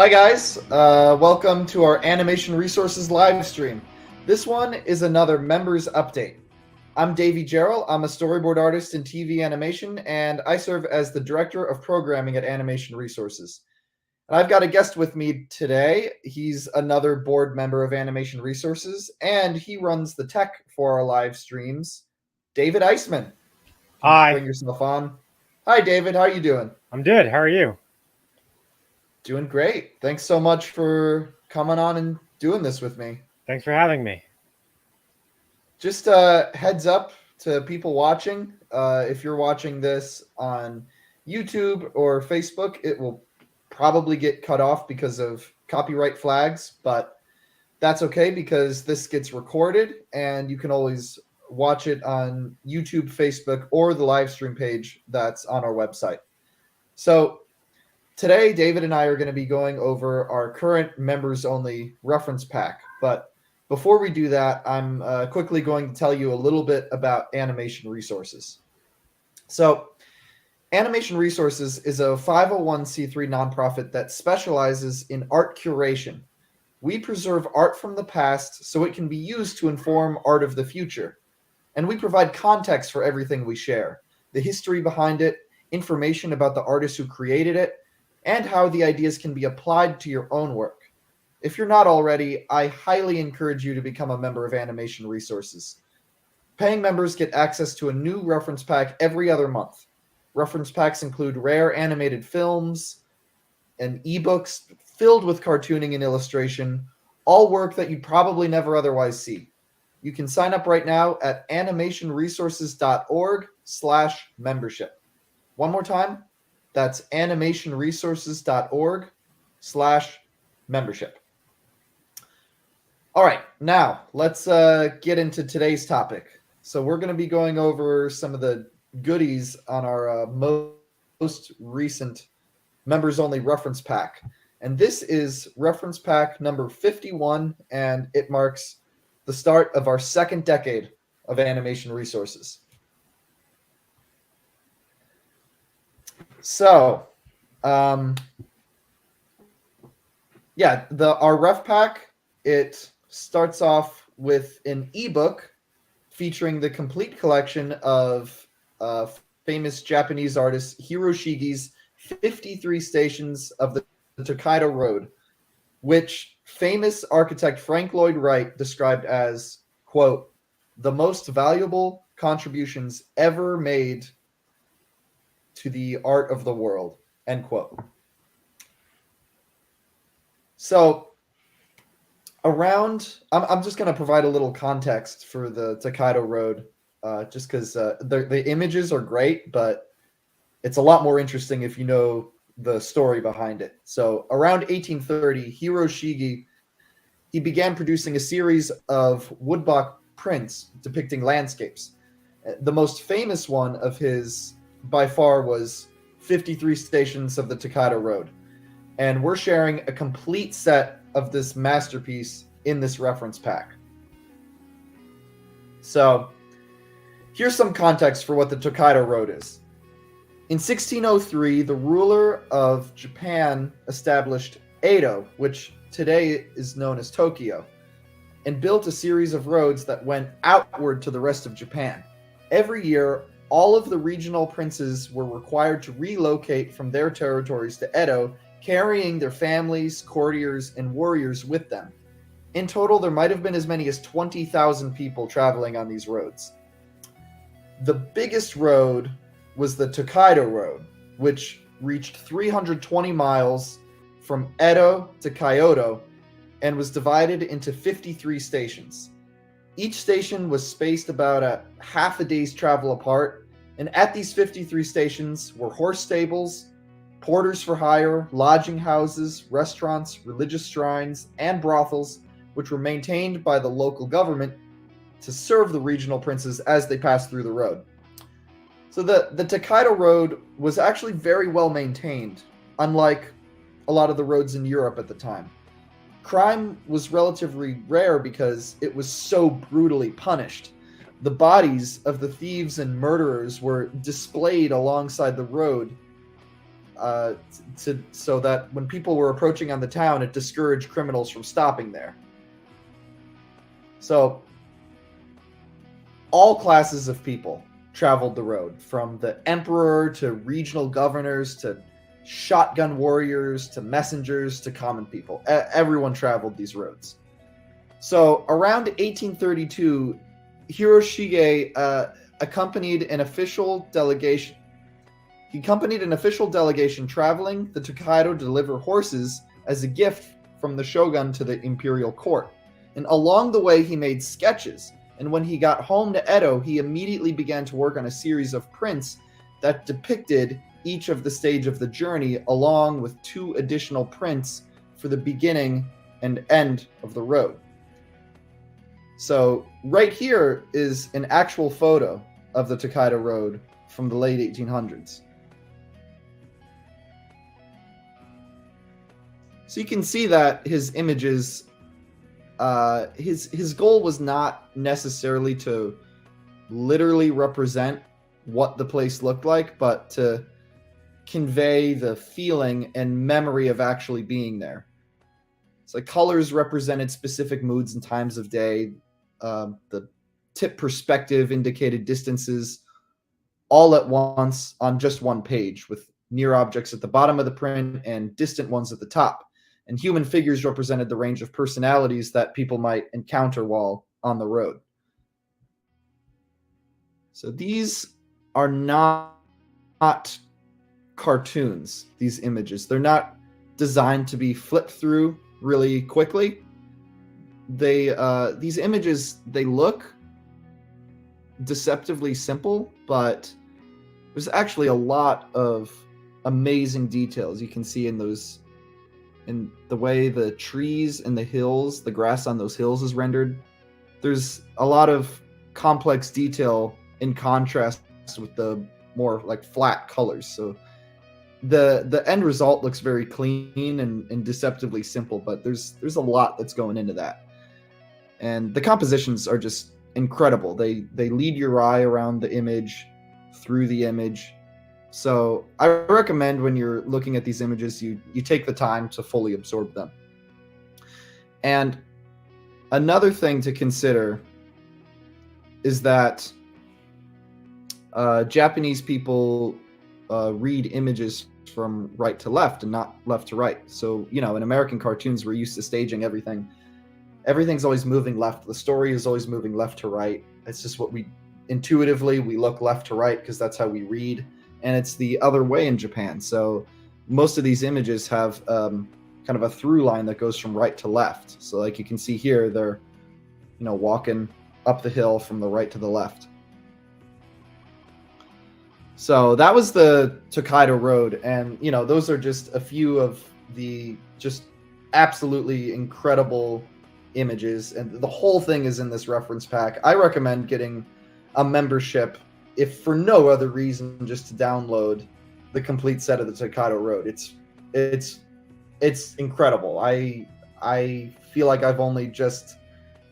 Hi guys, welcome to our Animation Resources live stream. This one is another members update. I'm Davey Jarrell. I'm a storyboard artist in TV animation, and I serve as the Director of Programming at Animation Resources. And I've got a guest with me today. He's another board member of Animation Resources, and he runs the tech for our live streams. David Eisman. Hi. Bring yourself on. Hi David, how are you doing? I'm good. How are you? Doing great. Thanks so much for coming on and doing this with me. Thanks for having me. Just a heads up to people watching. If you're watching this on YouTube or Facebook, it will probably get cut off because of copyright flags, but that's okay because this gets recorded and you can always watch it on YouTube, Facebook, or the live stream page that's on our website. So today, David and I are going to be going over our current members-only reference pack. But before we do that, I'm quickly going to tell you a little bit about Animation Resources. So Animation Resources is a 501c3 nonprofit that specializes in art curation. We preserve art from the past so it can be used to inform art of the future. And we provide context for everything we share, the history behind it, information about the artists who created it, and how the ideas can be applied to your own work. If you're not already, I highly encourage you to become a member of Animation Resources. Paying members get access to a new reference pack every other month. Reference packs include rare animated films and ebooks filled with cartooning and illustration, all work that you'd probably never otherwise see. You can sign up right now at animationresources.org/membership. One more time. That's animationresources.org/membership. All right, now let's get into today's topic. So we're going to be going over some of the goodies on our most recent members-only reference pack. And this is reference pack number 51, and it marks the start of our second decade of Animation Resources. So, our ref pack, it starts off with an ebook featuring the complete collection of famous Japanese artist Hiroshige's 53 stations of the Tokaido Road, which famous architect Frank Lloyd Wright described as, quote, the most valuable contributions ever made to the art of the world, end quote. So I'm just going to provide a little context for the Tokaido Road, just because the images are great, but it's a lot more interesting if you know the story behind it. So around 1830, Hiroshige, he began producing a series of woodblock prints depicting landscapes. The most famous one of his, by far, was 53 Stations of the Tokaido Road. And we're sharing a complete set of this masterpiece in this reference pack. So here's some context for what the Tokaido Road is. In 1603, the ruler of Japan established Edo, which today is known as Tokyo, and built a series of roads that went outward to the rest of Japan. Every year, all of the regional princes were required to relocate from their territories to Edo, carrying their families, courtiers, and warriors with them. In total, there might have been as many as 20,000 people traveling on these roads. The biggest road was the Tokaido Road, which reached 320 miles from Edo to Kyoto and was divided into 53 stations. Each station was spaced about a half a day's travel apart, and at these 53 stations were horse stables, porters for hire, lodging houses, restaurants, religious shrines, and brothels, which were maintained by the local government to serve the regional princes as they passed through the road. So the Tokaido Road was actually very well maintained, unlike a lot of the roads in Europe at the time. Crime was relatively rare because it was so brutally punished. The bodies of the thieves and murderers were displayed alongside the road, so that when people were approaching on the town, it discouraged criminals from stopping there. So all classes of people traveled the road, from the emperor to regional governors to shotgun warriors to messengers to common people. Everyone traveled these roads. So around 1832, Hiroshige accompanied an official delegation. He accompanied an official delegation traveling the Tokaido to deliver horses as a gift from the shogun to the imperial court. And along the way, he made sketches. And when he got home to Edo, he immediately began to work on a series of prints that depicted each of the stage of the journey, along with 2 additional prints for the beginning and end of the road. So right here is an actual photo of the Tokaido Road from the late 1800s. So you can see that his images, his goal was not necessarily to literally represent what the place looked like, but to convey the feeling and memory of actually being there. So colors represented specific moods and times of day. The tip perspective indicated distances all at once on just one page, with near objects at the bottom of the print and distant ones at the top. And human figures represented the range of personalities that people might encounter while on the road. So these are not cartoons, these images. They're not designed to be flipped through really quickly. These images, they look deceptively simple, but there's actually a lot of amazing details you can see in those, in the way the trees and the hills, the grass on those hills is rendered. There's a lot of complex detail in contrast with the more like flat colors. So the end result looks very clean and deceptively simple, but there's a lot that's going into that. And the compositions are just incredible. They lead your eye around the image, through the image. So I recommend when you're looking at these images, you take the time to fully absorb them. And another thing to consider is that Japanese people read images from right to left and not left to right. So, in American cartoons, we're used to staging everything. Everything's always moving left. The story is always moving left to right. It's just what we intuitively, we look left to right because that's how we read. And it's the other way in Japan. So most of these images have kind of a through line that goes from right to left. So like you can see here, they're, walking up the hill from the right to the left. So that was the Tokaido Road. And, those are just a few of the just absolutely incredible images. And the whole thing is in this reference pack. I recommend getting a membership, if for no other reason, just to download the complete set of the Tokaido Road. It's incredible. I feel like I've only just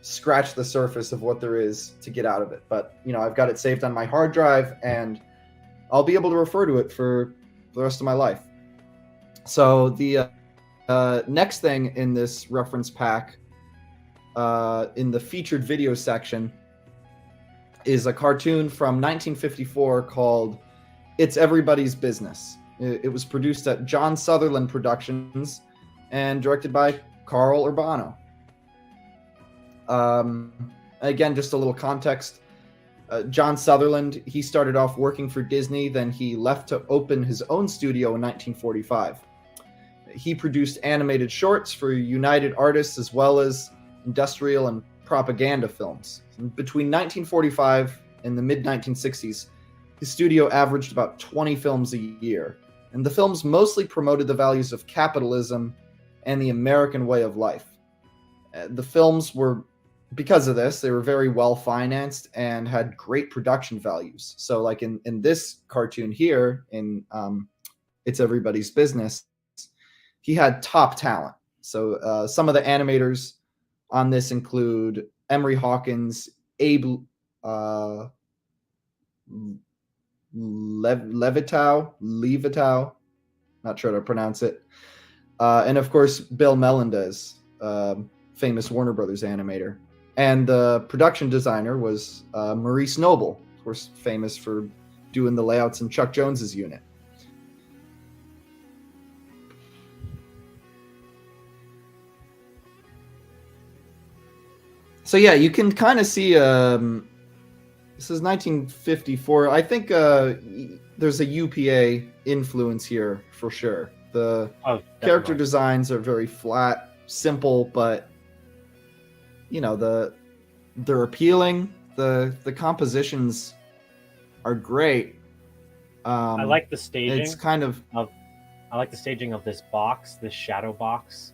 scratched the surface of what there is to get out of it. But, I've got it saved on my hard drive, and I'll be able to refer to it for the rest of my life. So the next thing in this reference pack, in the featured video section, is a cartoon from 1954 called It's Everybody's Business. It was produced at John Sutherland Productions and directed by Carl Urbano. Again, just a little context. John Sutherland, he started off working for Disney, then he left to open his own studio in 1945. He produced animated shorts for United Artists as well as industrial and propaganda films. Between 1945 and the mid-1960s, his studio averaged about 20 films a year, and the films mostly promoted the values of capitalism and the American way of life. The films were, because of this, they were very well financed and had great production values. So like in this cartoon here, in It's Everybody's Business, he had top talent. So some of the animators on this include Emery Hawkins, Abe Levitow, not sure how to pronounce it. And of course, Bill Melendez, famous Warner Brothers animator. And the production designer was Maurice Noble, of course, famous for doing the layouts in Chuck Jones's unit. So yeah, you can kind of see. This is 1954. I think there's a UPA influence here for sure. The character designs are very flat, simple, but they're appealing. The compositions are great. I like the staging. It's kind of. I like the staging of this box, this shadow box,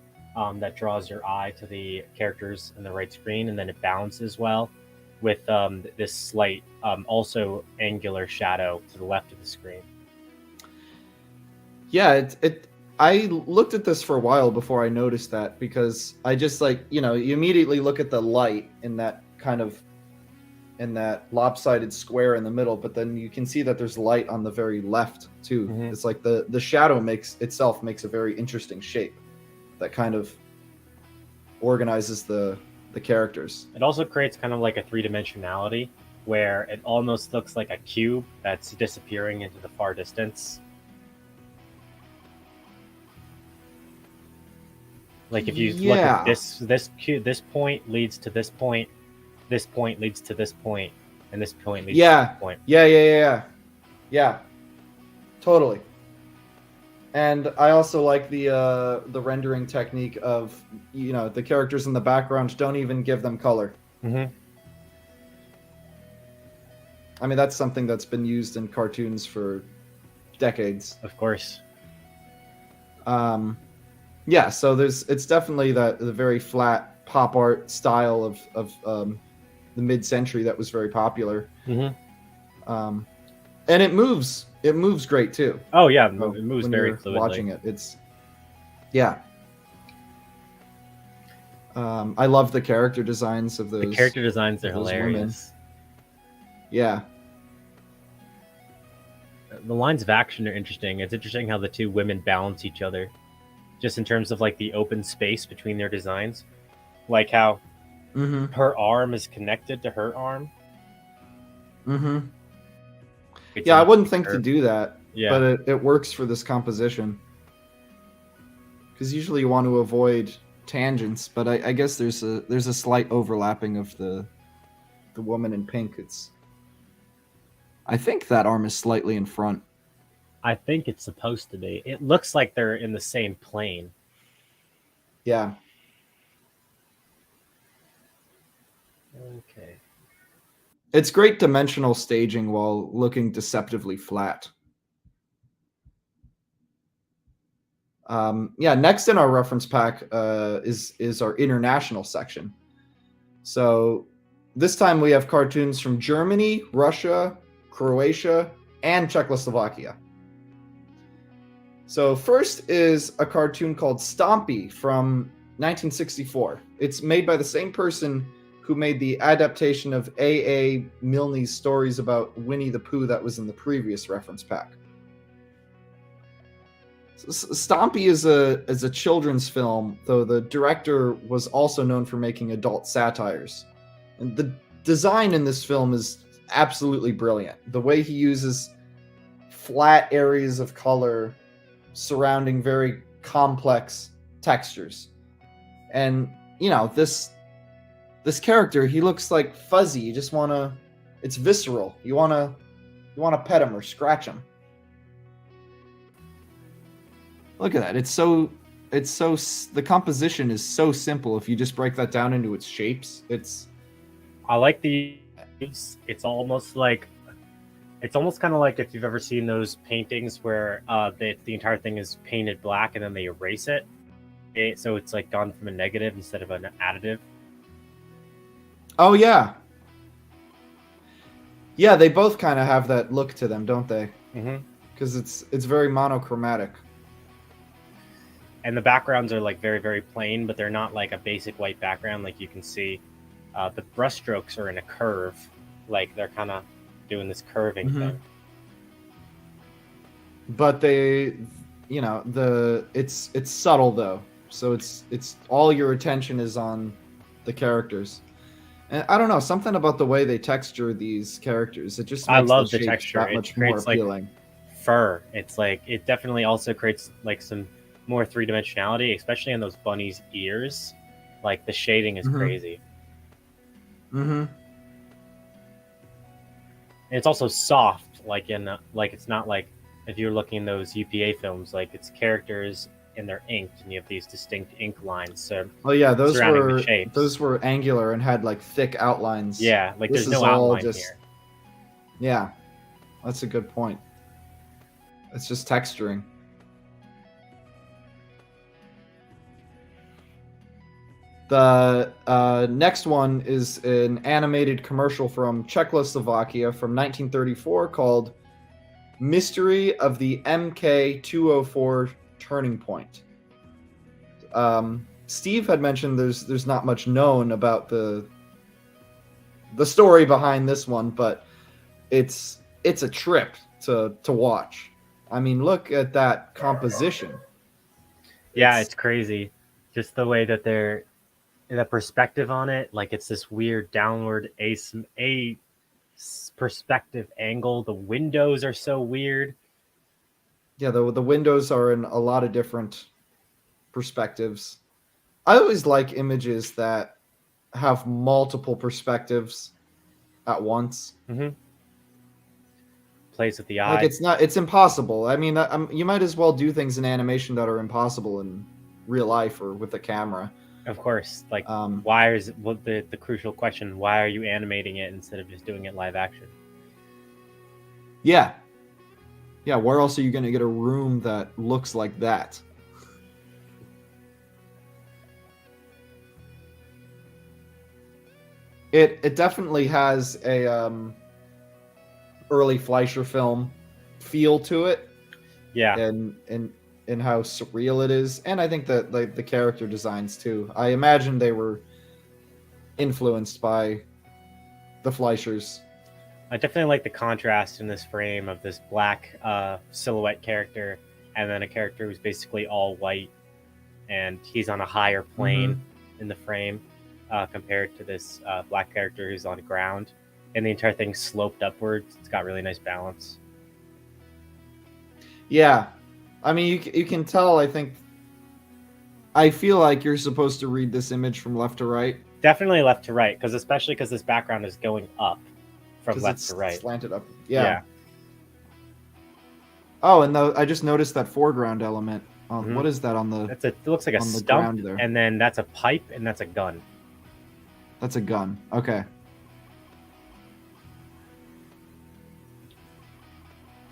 that draws your eye to the characters in the right screen, and then it balances well with this slight, also angular shadow to the left of the screen. Yeah, I looked at this for a while before I noticed that, because I just you immediately look at the light in that lopsided square in the middle, but then you can see that there's light on the very left too. Mm-hmm. It's like the shadow makes a very interesting shape that kind of organizes the characters. It also creates kind of like a three-dimensionality where it almost looks like a cube that's disappearing into the far distance. Like if you look at this point leads to this point, this point leads to this point, and this point leads to this point. Yeah. Totally. And I also like the rendering technique of the characters in the background don't even give them color. Mm-hmm. I mean, that's something that's been used in cartoons for decades. Of course. Yeah, so it's definitely the very flat pop art style of the mid-century that was very popular. Mm-hmm. And it moves great too. Oh yeah, it moves very fluidly. Watching it, I love the character designs of those. The character designs are hilarious. Women. Yeah. The lines of action are interesting. It's interesting how the two women balance each other, just in terms of like the open space between their designs, like how her arm is connected to her arm. Mm-hmm. Yeah, I wouldn't think to do that, but it works for this composition. Because usually you want to avoid tangents, but I guess there's a slight overlapping of the woman in pink. I think that arm is slightly in front. I think it's supposed to be. It looks like they're in the same plane. Yeah. Okay. It's great dimensional staging while looking deceptively flat. Next in our reference pack is our international section. So this time we have cartoons from Germany, Russia, Croatia, and Czechoslovakia. So first is a cartoon called Stompy from 1964. It's made by the same person who made the adaptation of A.A. Milne's stories about Winnie the Pooh that was in the previous reference pack. Stompy is a children's film, though the director was also known for making adult satires. And the design in this film is absolutely brilliant. The way he uses flat areas of color surrounding very complex textures. And, this character, he looks like fuzzy. You just it's visceral. You want to pet him or scratch him. Look at that. The composition is so simple if you just break that down into its shapes. I like it's almost kind of like if you've ever seen those paintings where the entire thing is painted black and then they erase it. So it's like gone from a negative instead of an additive. Oh yeah. Yeah, they both kind of have that look to them, don't they? Mm-hmm. Because it's very monochromatic. And the backgrounds are like very, very plain, but they're not like a basic white background. Like you can see the brushstrokes are in a curve. Like they're kind of doing this curving thing. But you know, it's subtle though, so it's all your attention is on the characters. And I don't know, something about the way they texture these characters, it just I makes the love the shapes texture. that It much more creates like appealing. fur. It's like it definitely also creates like some more three dimensionality, especially on those bunnies' ears. Like the shading is Mm-hmm. crazy. Mm-hmm. And it's also soft, like like it's not like if you're looking in those UPA films, like it's characters and they're inked, and you have these distinct ink lines. So Oh yeah, surrounding the shapes. those were angular and had like thick outlines. Yeah, like This there's is no all outline just here. yeah. That's a good point. It's just texturing. The next one is an animated commercial from Czechoslovakia from 1934 called Mystery of the MK204 Turning Point. Steve had mentioned there's not much known about the story behind this one, but it's a trip to watch. I mean, look at that composition. Yeah, it's crazy. Just the way that the perspective on it, like it's this weird downward a perspective angle. The windows are so weird. Yeah, the windows are in a lot of different perspectives. I always like images that have multiple perspectives at once. Mm-hmm. Plays with the Like eye. it's impossible. I mean, you might as well do things in animation that are impossible in real life or with a camera. Of course, like why is the crucial question? Why are you animating it instead of just doing it live action? Yeah, yeah. Where else are you going to get a room that looks like that? It definitely has a early Fleischer film feel to it. Yeah, and how surreal it is, and I think that like the character designs too. I imagine they were influenced by the Fleischers. I definitely like the contrast in this frame of this black silhouette character, and then a character who's basically all white, and he's on a higher plane in the frame compared to this black character who's on the ground, and the entire thing's sloped upwards. It's got really nice balance. Yeah, I mean, you can tell. I feel like you're supposed to read this image from left to right. Definitely left to right, especially because this background is going up from left to right. Slanted up. Yeah. Oh, and I just noticed that foreground element. What is that on the? It looks like a stump, and then that's a pipe, and that's a gun. That's a gun. Okay.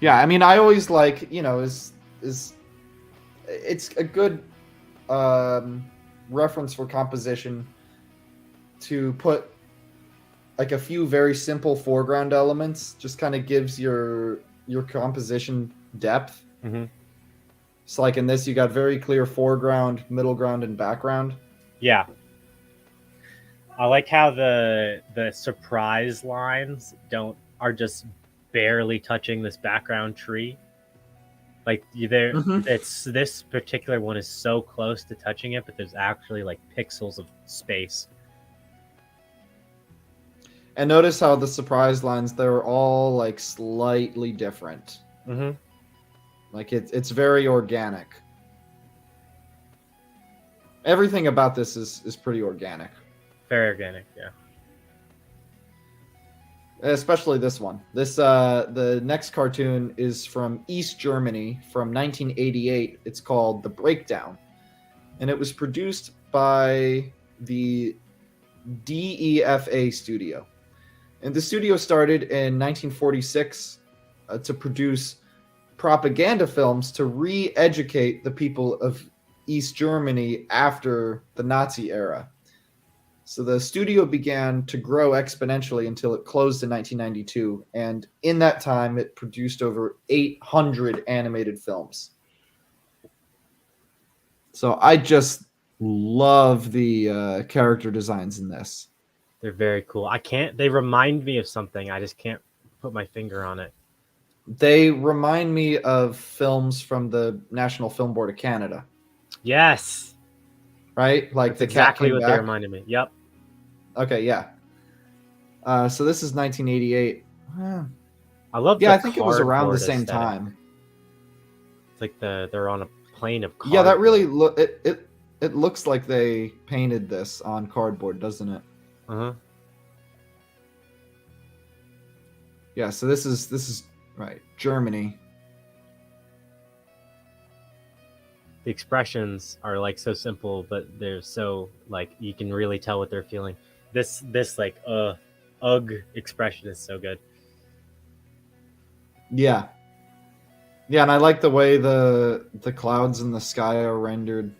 Yeah, I mean, I always like, is it's a good reference for composition to put like a few very simple foreground elements. Just kind of gives your composition depth. Mm-hmm. So like in this, you got very clear foreground, middle ground, and background. Yeah. I like how the surprise lines are just barely touching this background tree. Like it's this particular one is so close to touching it, but there's actually like pixels of space. And notice how the surprise lines, they're all like slightly different. Mm-hmm. Like it's very organic. Everything about this is pretty organic. Very organic, yeah. Especially this one. The next cartoon is from East Germany from 1988. It's called The Breakdown, and it was produced by the DEFA studio. And the studio started in 1946 to produce propaganda films to re-educate the people of East Germany after the Nazi era. So the studio began to grow exponentially until it closed in 1992. And in that time, it produced over 800 animated films. So I just love the character designs in this. They're very cool. They remind me of something. I just can't put my finger on it. They remind me of films from the National Film Board of Canada, Yes, right? Like that's The Cat exactly Came what they Back. reminded me. Yep. Okay, yeah. So this is 1988. I love Yeah, the I think it was around the cardboard same aesthetic. time. It's like they're on a plane of Yeah, that cardboard. really it looks like they painted this on cardboard, doesn't it? Uh-huh. Yeah, so this is right, Germany. The expressions are like so simple, but they're so like you can really tell what they're feeling. This like ugh expression is so good. Yeah. Yeah, and I like the way the clouds in the sky are rendered.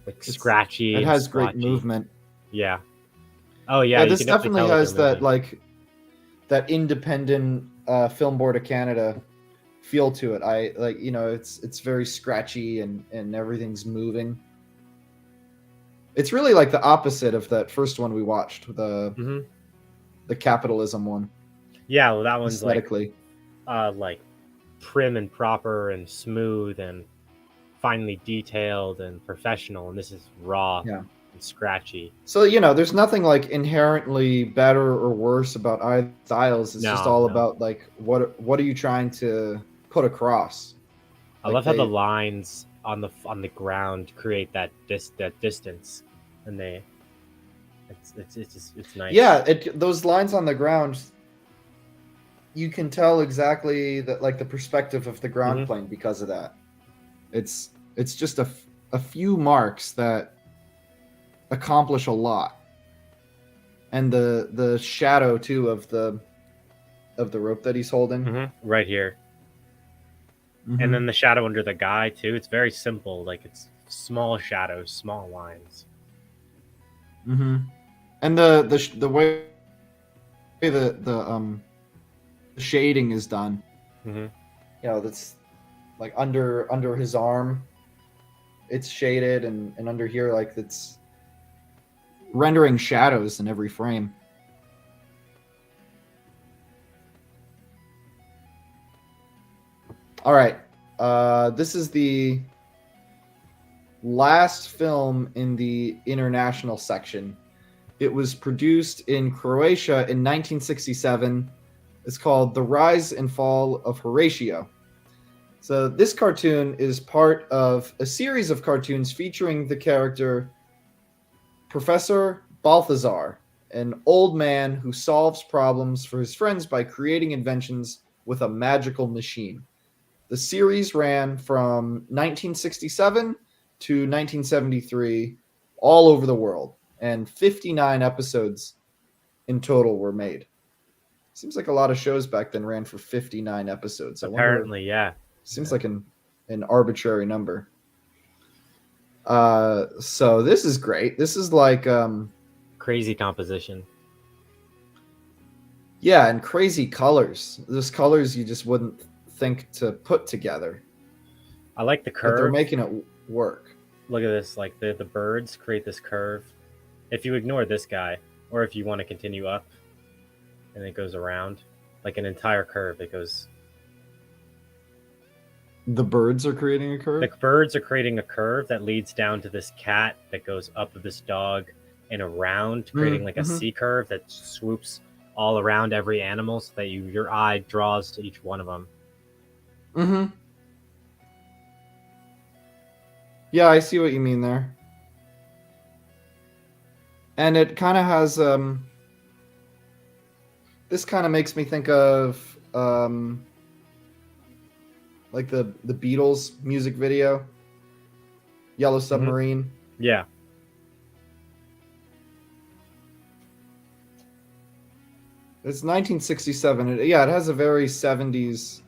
Like It's scratchy it and has great splotchy. movement. Yeah. Oh yeah, Yeah, you this can definitely definitely tell what they're has that moving. like that independent film board of Canada feel to it. I like, it's very scratchy and everything's moving. It's really like the opposite of that first one we watched, Hmm. the capitalism one, Yeah, well that one's aesthetically. like prim and proper and smooth and finely detailed and professional, and this is raw Yeah. and scratchy. So, there's nothing like inherently better or worse about either styles. It's just No, all no. about like what are you trying to put across? I Like love how the they lines on the ground create that distance, and it's nice. Yeah, those lines on the ground, you can tell exactly that, like the perspective of the ground Hmm. plane because of that. It's just a few marks that accomplish a lot, and the shadow too of the rope that he's holding. Right here, and then the shadow under the guy too. It's very simple. Like it's small shadows, small lines. Mm-hmm. And the way the shading is done, Hmm. that's like under his arm, it's shaded, and under here, like it's rendering shadows in every frame. All right, this is the last film in the international section. It was produced in Croatia in 1967. It's called The Rise and Fall of Horatio. So this cartoon is part of a series of cartoons featuring the character Professor Balthazar, an old man who solves problems for his friends by creating inventions with a magical machine. The series ran from 1967 to 1973 all over the world, and 59 episodes in total were made. Seems like a lot of shows back then ran for 59 episodes. I wonder, Apparently, yeah. seems like an arbitrary number. So this is great. This is like Crazy composition. yeah, and crazy colors. There's colors you just wouldn't think to put together, I like the but they're curve. making it work. Look at this. Like the birds create this curve. If you ignore this guy, or if you want to continue up, and it goes around like an entire curve. It goes. The birds are creating a The curve. birds are creating a curve that leads down to this cat that goes up to this dog and around, creating like a C curve that swoops all around every animal, so that your eye draws to each one of them. Mm-hmm. Yeah, I see what you mean there. And it kind of has this kind of makes me think of like the Beatles music video, Yellow Submarine. Yeah. It's 1967. Yeah, it has a very 70s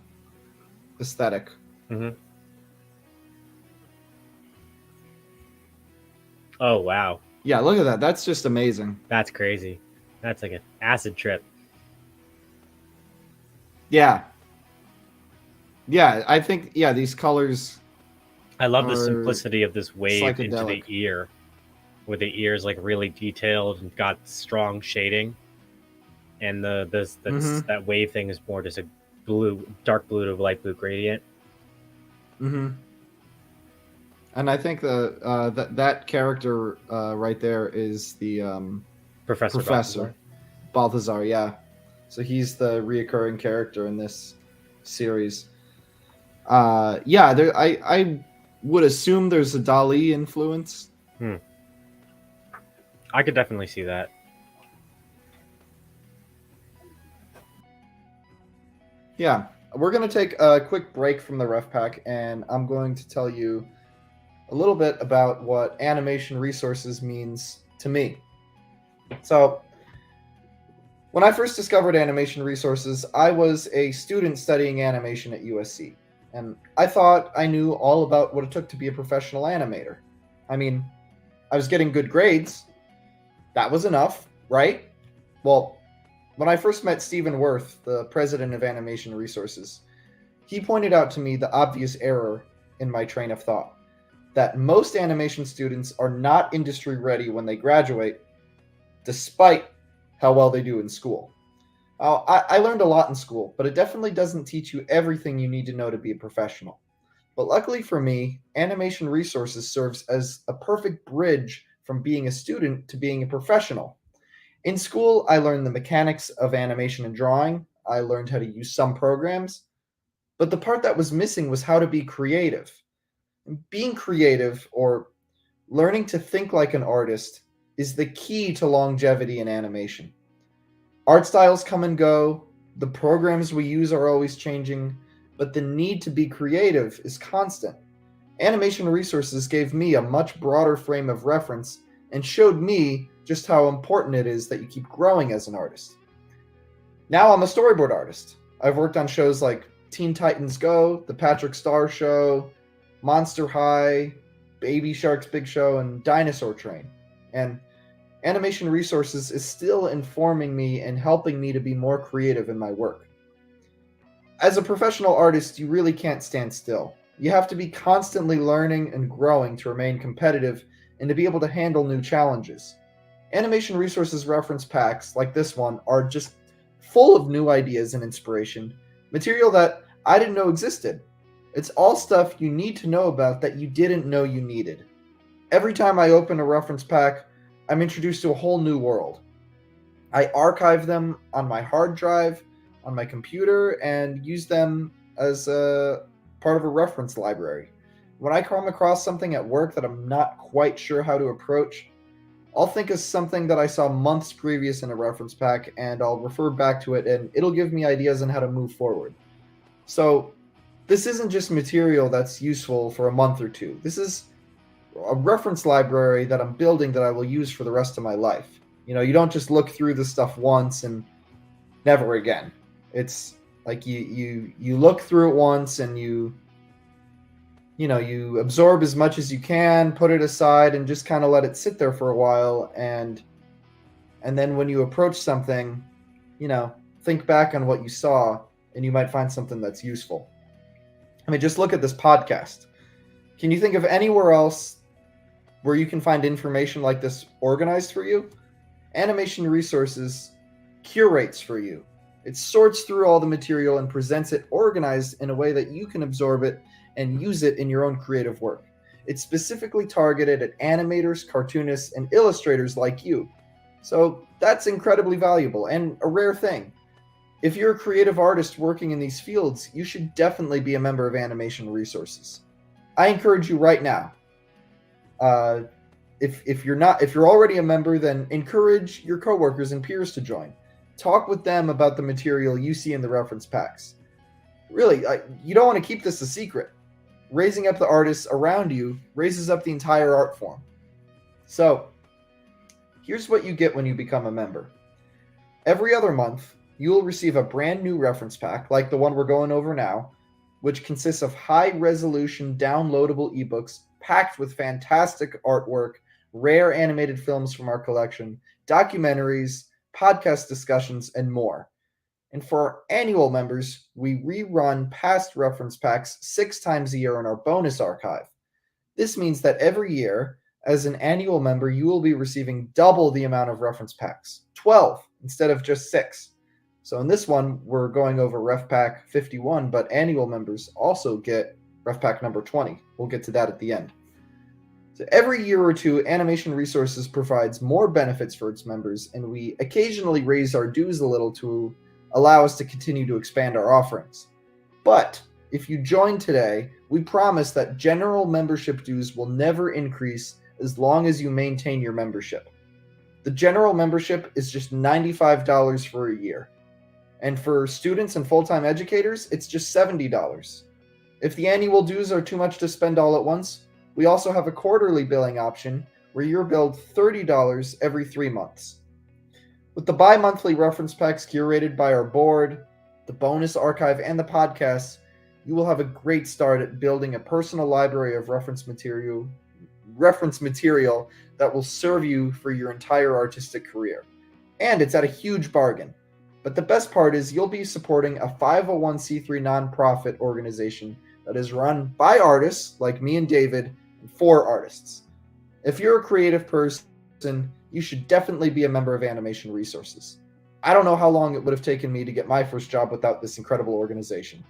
aesthetic. Mm-hmm. Oh wow. Yeah, look at that. That's just amazing. That's crazy. That's like an acid trip. Yeah. Yeah, I think these colors. I love the simplicity of this wave into the psychedelic. ear, where the ear is like really detailed and got strong shading. and Mm-hmm. that wave thing is more just a dark blue to light blue gradient. Mm-hmm. And I think that character right there is the Professor professor Balthazar. Balthazar. Yeah, so he's the reoccurring character in this series. Yeah, I would assume there's a Dali influence. I could definitely see that. Yeah, we're gonna take a quick break from the ref pack, and I'm going to tell you a little bit about what animation resources means to me. So, when I first discovered animation resources, I was a student studying animation at USC, and I thought I knew all about what it took to be a professional animator. I mean, I was getting good grades. That was enough, right? Well, when I first met Stephen Worth, the president of Animation Resources, he pointed out to me the obvious error in my train of thought that most animation students are not industry ready when they graduate, despite how well they do in school. I learned a lot in school, but it definitely doesn't teach you everything you need to know to be a professional. But luckily for me, Animation Resources serves as a perfect bridge from being a student to being a professional. In school, I learned the mechanics of animation and drawing. I learned how to use some programs, but the part that was missing was how to be creative. Being creative, or learning to think like an artist, is the key to longevity in animation. Art styles come and go, the programs we use are always changing, but the need to be creative is constant. Animation Resources gave me a much broader frame of reference and showed me just how important it is that you keep growing as an artist. Now I'm a storyboard artist. I've worked on shows like Teen Titans Go, The Patrick Star Show, Monster High, Baby Shark's Big Show, and Dinosaur Train. And Animation Resources is still informing me and helping me to be more creative in my work. As a professional artist, you really can't stand still. You have to be constantly learning and growing to remain competitive and to be able to handle new challenges. Animation Resources reference packs, like this one, are just full of new ideas and inspiration, material that I didn't know existed. It's all stuff you need to know about that you didn't know you needed. Every time I open a reference pack, I'm introduced to a whole new world. I archive them on my hard drive, on my computer, and use them as a part of a reference library. When I come across something at work that I'm not quite sure how to approach, I'll think of something that I saw months previous in a reference pack, and I'll refer back to it, and it'll give me ideas on how to move forward. So, this isn't just material that's useful for a month or two. This is a reference library that I'm building that I will use for the rest of my life. You know, you don't just look through this stuff once and never again. It's like you look through it once and you absorb as much as you can, put it aside, and just kind of let it sit there for a while, and then when you approach something, think back on what you saw, and you might find something that's useful. I mean, just look at this podcast. Can you think of anywhere else where you can find information like this organized for you? Animation Resources curates for you. It sorts through all the material and presents it organized in a way that you can absorb it and use it in your own creative work. It's specifically targeted at animators, cartoonists, and illustrators like you. So that's incredibly valuable and a rare thing. If you're a creative artist working in these fields, you should definitely be a member of Animation Resources. I encourage you right now. If you're already a member, then encourage your coworkers and peers to join. Talk with them about the material you see in the reference packs. Really, you don't want to keep this a secret. Raising up the artists around you raises up the entire art form. So, here's what you get when you become a member. Every other month, you will receive a brand new reference pack, like the one we're going over now, which consists of high-resolution downloadable ebooks packed with fantastic artwork, rare animated films from our collection, documentaries, podcast discussions, and more. And for our annual members, we rerun past reference packs 6 times a year in our bonus archive. This means that every year, as an annual member, you will be receiving double the amount of reference packs, 12 instead of just 6. So in this one, we're going over Ref Pack 51, but annual members also get Ref Pack number 20. We'll get to that at the end. So every year or two, Animation Resources provides more benefits for its members, and we occasionally raise our dues a little to allow us to continue to expand our offerings. But if you join today, we promise that general membership dues will never increase as long as you maintain your membership. The general membership is just $95 for a year. And for students and full-time educators, it's just $70. If the annual dues are too much to spend all at once, we also have a quarterly billing option where you're billed $30 every 3 months. With the bi-monthly reference packs curated by our board, the bonus archive, and the podcasts, you will have a great start at building a personal library of reference material that will serve you for your entire artistic career. And it's at a huge bargain. But the best part is you'll be supporting a 501c3 nonprofit organization that is run by artists like me and David and for artists. If you're a creative person, you should definitely be a member of Animation Resources. I don't know how long it would have taken me to get my first job without this incredible organization.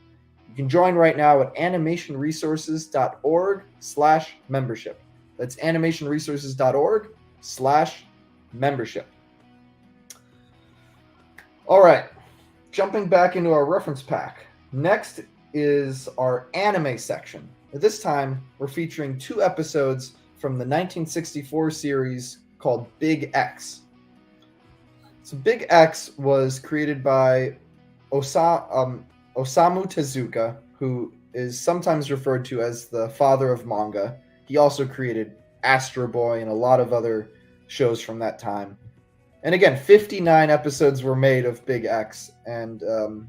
You can join right now at animationresources.org/membership. That's animationresources.org/membership. All right, jumping back into our reference pack. Next is our anime section. At this time, we're featuring 2 episodes from the 1964 series called Big X. So Big X was created by Osamu Tezuka, who is sometimes referred to as the father of manga. He also created Astro Boy and a lot of other shows from that time. And again, 59 episodes were made of Big X, and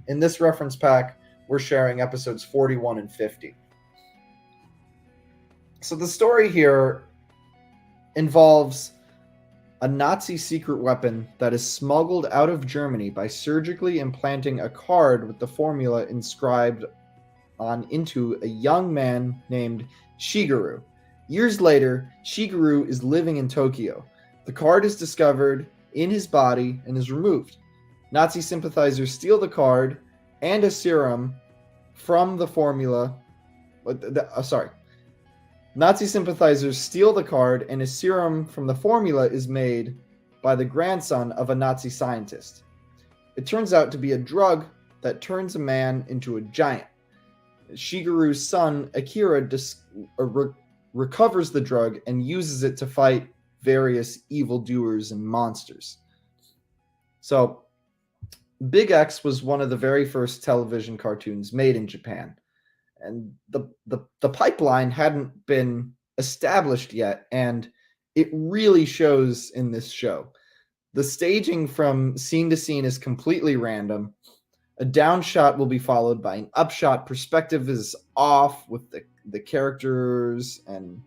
in this reference pack, we're sharing episodes 41 and 50. So the story here involves a Nazi secret weapon that is smuggled out of Germany by surgically implanting a card with the formula inscribed into a young man named Shigeru. Years later, Shigeru is living in Tokyo. The card is discovered in his body and is removed. Nazi sympathizers steal the card and a serum from the formula. Nazi sympathizers steal the card and a serum from the formula is made by the grandson of a Nazi scientist. It turns out to be a drug that turns a man into a giant. Shigeru's son, Akira, recovers the drug and uses it to fight various evildoers and monsters. So, Big X was one of the very first television cartoons made in Japan. And the pipeline hadn't been established yet, and it really shows in this show. The staging from scene to scene is completely random. A down shot will be followed by an upshot. Perspective is off with the characters and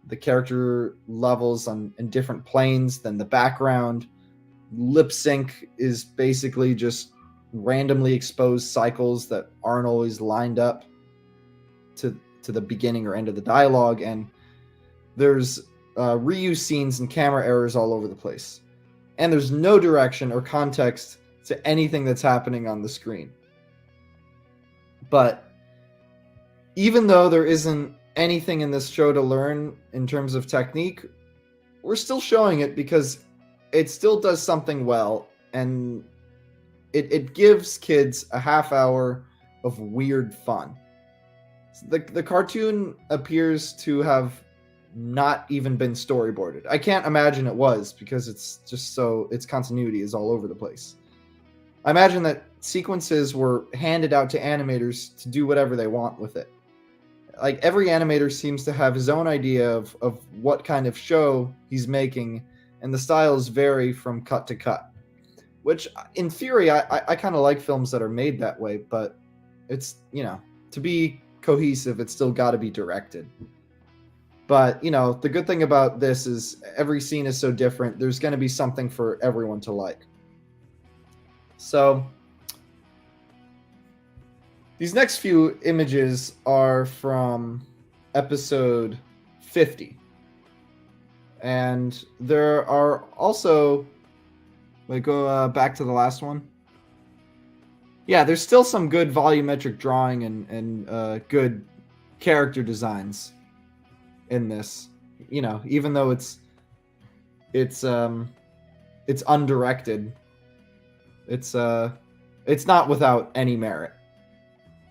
the character levels in different planes than the background. Lip sync is basically just randomly exposed cycles that aren't always lined up to the beginning or end of the dialogue, and there's reuse scenes and camera errors all over the place. And there's no direction or context to anything that's happening on the screen. But even though there isn't anything in this show to learn in terms of technique, we're still showing it because it still does something well, and it gives kids a half hour of weird fun. The cartoon appears to have not even been storyboarded. I can't imagine it was, because it's just so its continuity is all over the place. I imagine that sequences were handed out to animators to do whatever they want with it. Like, every animator seems to have his own idea of what kind of show he's making, and the styles vary from cut to cut. Which, in theory, I kind of like films that are made that way, but it's, to be cohesive, it's still got to be directed. But, the good thing about this is every scene is so different. There's going to be something for everyone to like. So, these next few images are from episode 50. And there are also, go back to the last one. Yeah, there's still some good volumetric drawing and good character designs in this. You know, even though it's undirected, it's not without any merit.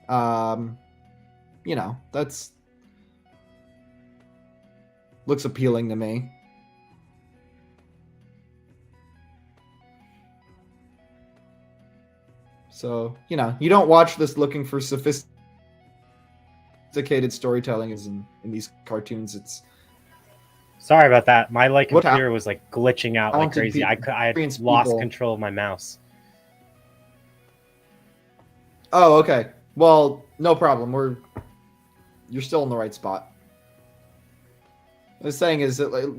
You know, that's looks appealing to me. So, you know, you don't watch this looking for sophisticated storytelling as in these cartoons. It's Sorry about that. My What computer was like glitching out like talented crazy. I had experienced lost people- control of my mouse. Oh, okay. Well, no problem. You're still in the right spot. What I was saying is that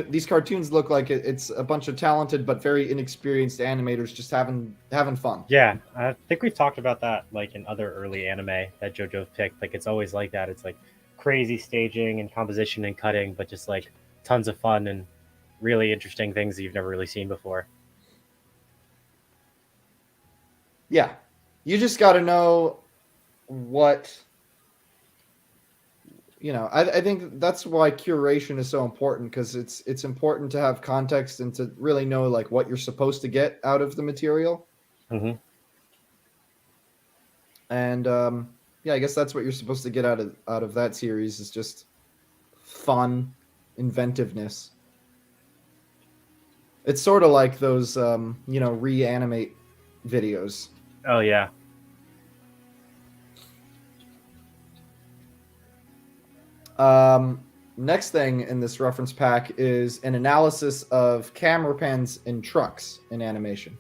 these cartoons look like it's a bunch of talented but very inexperienced animators just having fun. Yeah, I think we've talked about that like in other early anime that JoJo's picked. Like it's always like that. It's like crazy staging and composition and cutting, but just like tons of fun and really interesting things that you've never really seen before. Yeah. You just got to know what, you know, I think that's why curation is so important, because it's important to have context and to really know like what you're supposed to get out of the material. Mm-hmm. And yeah, I guess that's what you're supposed to get out of that series is just fun, inventiveness. It's sort of like those reanimate videos. Oh yeah. Next thing in this reference pack is an analysis of camera pans in trucks in animation.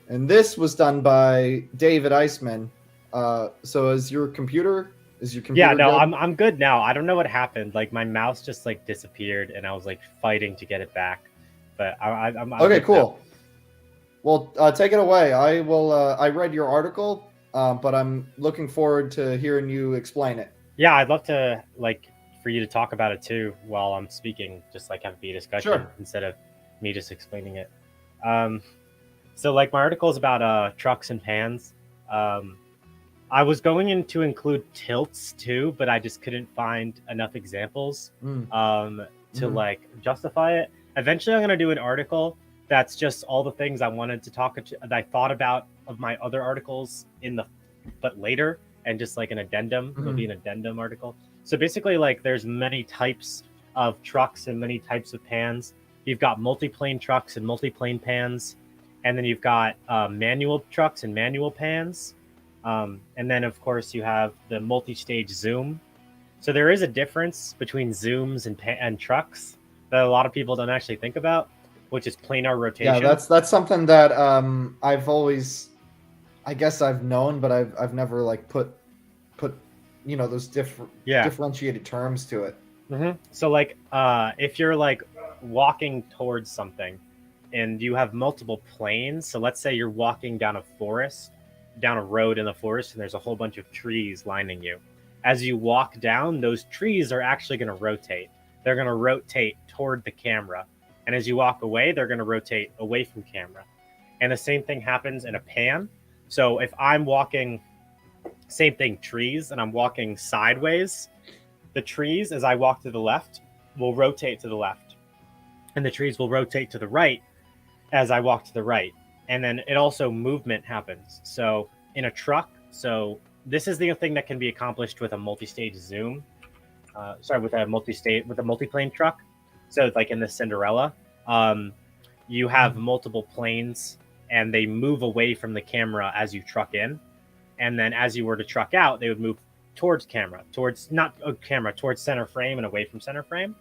And this was done by David Eisman. So is your computer Yeah, no, good? I'm good now. I don't know what happened. Like my mouse just like disappeared and I was like fighting to get it back. But I'm Okay, good cool. Well, take it away. I will. I read your article, but I'm looking forward to hearing you explain it. Yeah, I'd love to like for you to talk about it too while I'm speaking, just like have it be a discussion Sure. instead of me just explaining it. So like my article is about trucks and pans. I was going in to include tilts too, but I just couldn't find enough examples to like justify it. Eventually, I'm gonna do an article that's just all the things I wanted to that I thought about of my other articles but later, and just like an addendum. It'll be an addendum article. So basically, like there's many types of trucks and many types of pans. You've got multi-plane trucks and multi-plane pans, and then you've got manual trucks and manual pans. And then, of course, you have the multi-stage zoom. So there is a difference between zooms and trucks that a lot of people don't actually think about, which is planar rotation. Yeah, that's something that I've always, I guess I've known, but I've never like put those differentiated terms to it. Mm-hmm. So like if you're like walking towards something and you have multiple planes, so let's say you're walking down a road in the forest, and there's a whole bunch of trees lining you. As you walk down, those trees are actually going to rotate. They're going to rotate toward the camera. And as you walk away, they're going to rotate away from camera. And the same thing happens in a pan. So if I'm walking, same thing, trees, and I'm walking sideways, the trees, as I walk to the left, will rotate to the left. And the trees will rotate to the right as I walk to the right. And then it also movement happens. So in a truck, so this is the thing that can be accomplished with a multi-stage zoom. With a multi-plane truck. So like in the Cinderella, you have multiple planes and they move away from the camera as you truck in. And then as you were to truck out, they would move towards towards center frame and away from center frame.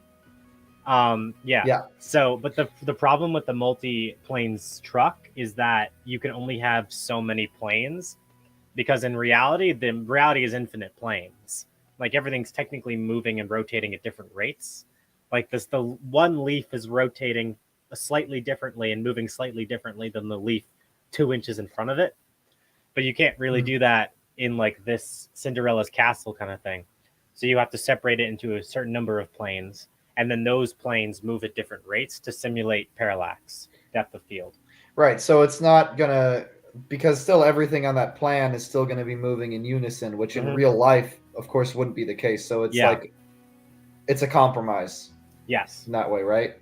Yeah. So, but the problem with the multi-planes truck is that you can only have so many planes, because in reality, the reality is infinite planes. Like everything's technically moving and rotating at different rates. Like the one leaf is rotating slightly differently and moving slightly differently than the leaf 2 inches in front of it. But you can't really do that in like this Cinderella's castle kind of thing. So you have to separate it into a certain number of planes. and then those planes move at different rates to simulate parallax, depth of field. Right. So it's not gonna, because still everything on that plan is still going to be moving in unison, which in real life, of course, wouldn't be the case. So it's like it's a compromise. Yes. In that way, right?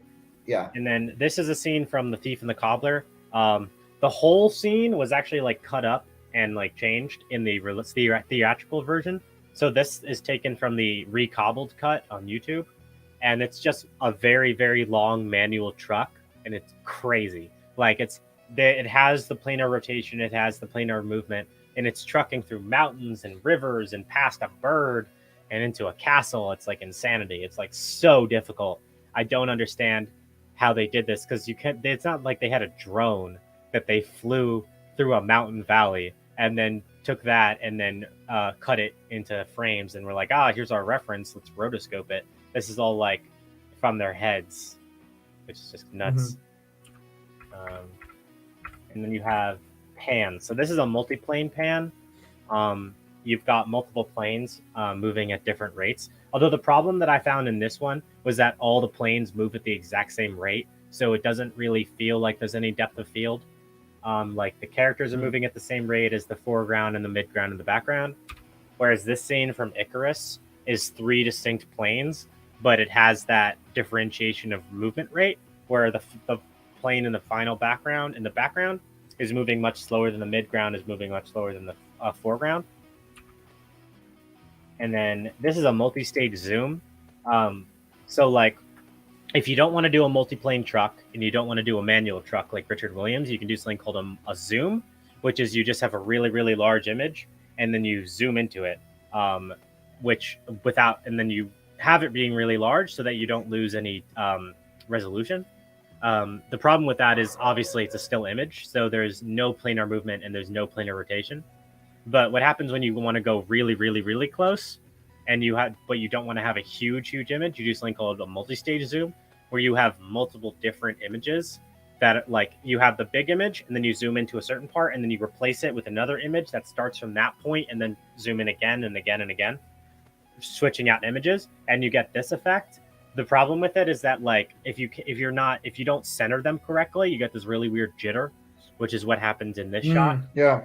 Yeah. And then this is a scene from The Thief and the Cobbler. The whole scene was actually like cut up and like changed in the theatrical version. So this is taken from the recobbled cut on YouTube, and it's just a very, very long manual truck, and it's crazy. Like it has the planar rotation, it has the planar movement, and it's trucking through mountains and rivers and past a bird and into a castle. It's like insanity. It's like so difficult. I don't understand how they did this, because you can't. It's not like they had a drone that they flew through a mountain valley and then took that and then cut it into frames and were like, here's our reference, let's rotoscope it. This is all like from their heads, which is just nuts. And then you have pan. So this is a multi-plane pan. You've got multiple planes moving at different rates. Although the problem that I found in this one was that all the planes move at the exact same rate, so it doesn't really feel like there's any depth of field. Like the characters are moving at the same rate as the foreground and the midground and the background. Whereas this scene from Icarus is 3 distinct planes, but it has that differentiation of movement rate, where the plane in the final background is moving much slower than the midground is moving much slower than the foreground. And then this is a multi-stage zoom. So like, if you don't want to do a multi-plane truck and you don't want to do a manual truck like Richard Williams, you can do something called a zoom, which is you just have a really, really large image and then you zoom into it, and then you have it being really large so that you don't lose any resolution. The problem with that is obviously it's a still image, so there's no planar movement and there's no planar rotation. But what happens when you want to go really, really, really close, but you don't want to have a huge image? You do something called a multi-stage zoom, where you have multiple different images that, like, you have the big image and then you zoom into a certain part and then you replace it with another image that starts from that point and then zoom in again and again and again, switching out images, and you get this effect. The problem with it is that, like, if you don't center them correctly, you get this really weird jitter, which is what happens in this shot. Yeah.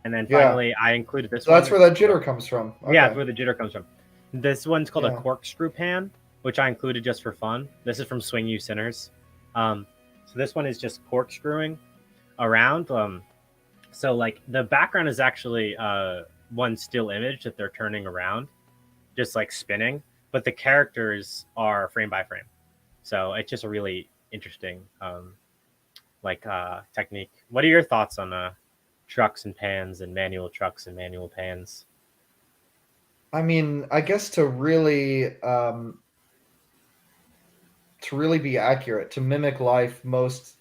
And then finally, I included this one. That's where that jitter comes from. Okay. Yeah, that's where the jitter comes from. This one's called a corkscrew pan, which I included just for fun. This is from Swing You Sinners. So this one is just corkscrewing around. So like the background is actually one still image that they're turning around, just like spinning, but the characters are frame by frame. So it's just a really interesting technique. What are your thoughts on trucks and pans and manual trucks and manual pans? I mean, I guess to really be accurate, to mimic life most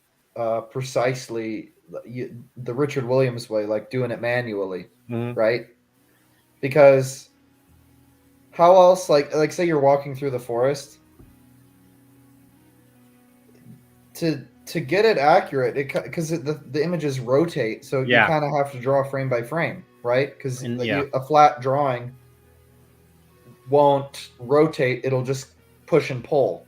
precisely, the Richard Williams way, like doing it manually, right? Because how else, like say you're walking through the forest, to get it accurate, because the images rotate, so you kind of have to draw frame by frame, right? Because a flat drawing won't rotate; it'll just push and pull.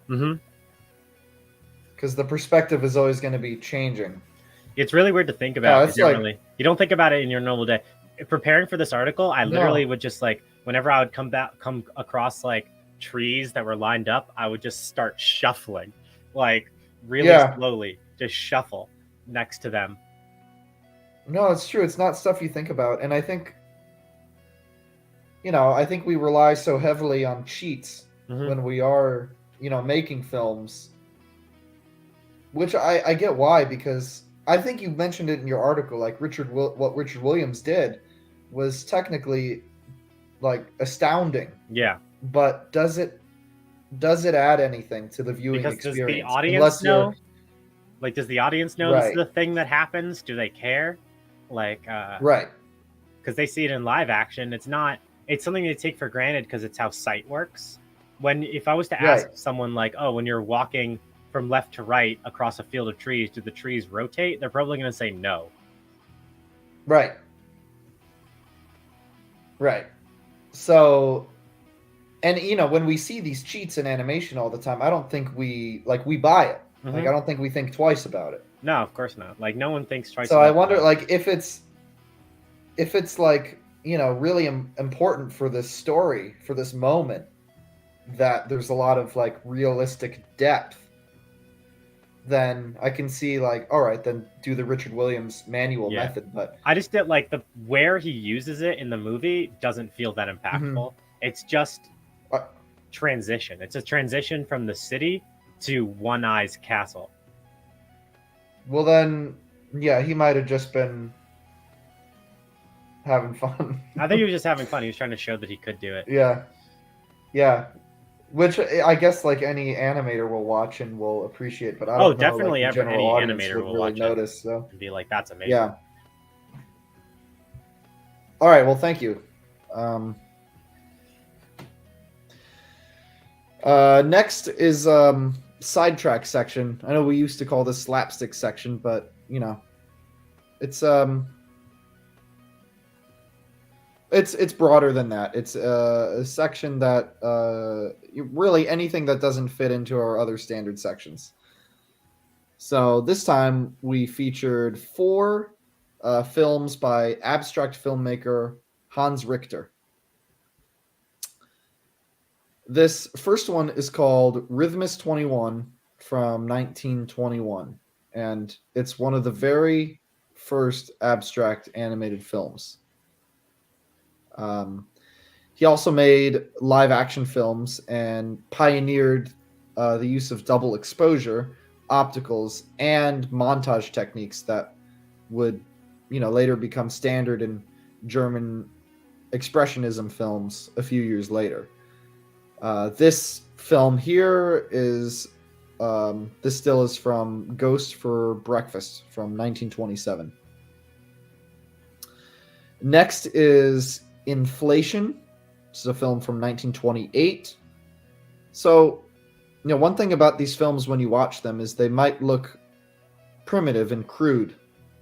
Because the perspective is always going to be changing. It's really weird to think about. You don't think about it in your normal day. Preparing for this article, I literally would just, like, whenever I would come across like trees that were lined up, I would just start shuffling, like really slowly, just shuffle next to them. No, it's true. It's not stuff you think about. And I think we rely so heavily on cheats when we are, making films, which I get why, because I think you mentioned it in your article, like what Richard Williams did was technically, like, astounding. Yeah. But does it add anything to the viewing experience? Does the audience know? Like, does the audience know this is the thing that happens? Do they care? Like, right. Because they see it in live action. It's something they take for granted because it's how sight works. If I was to ask someone, like, when you're walking from left to right across a field of trees, do the trees rotate? They're probably going to say no. Right. Right. So And when we see these cheats in animation all the time, I don't think we buy it. Mhm. Like I don't think we think twice about it. No, of course not. Like no one thinks twice. So I enough wonder, about it. like, if it's like really important for this story, for this moment, that there's a lot of like realistic depth, then I can see like, all right, then do the Richard Williams manual Yeah. method. But I just did like where he uses it in the movie doesn't feel that impactful. It's just transition. It's a transition from the city to One Eye's castle. well, then, yeah, he might have just been having fun. I think he was just having fun. He was trying to show that he could do it. Yeah. Which I guess like any animator will watch and will appreciate, but I don't know, definitely like, the any general audience animator would will really watch notice. it So and be like, "That's amazing." yeah. All right. Well, thank you. Next is sidetrack section. I know we used to call this slapstick section, but it's broader than that. It's a section that really anything that doesn't fit into our other standard sections. So this time we featured 4 films by abstract filmmaker Hans Richter. This first one is called Rhythmus 21 from 1921, and it's one of the very first abstract animated films. He also made live action films and pioneered the use of double exposure, opticals, and montage techniques that would later become standard in German expressionism films a few years later. This film here is this still is from Ghost for Breakfast from 1927. Next is Inflation. This is a film from 1928. So, one thing about these films when you watch them is they might look primitive and crude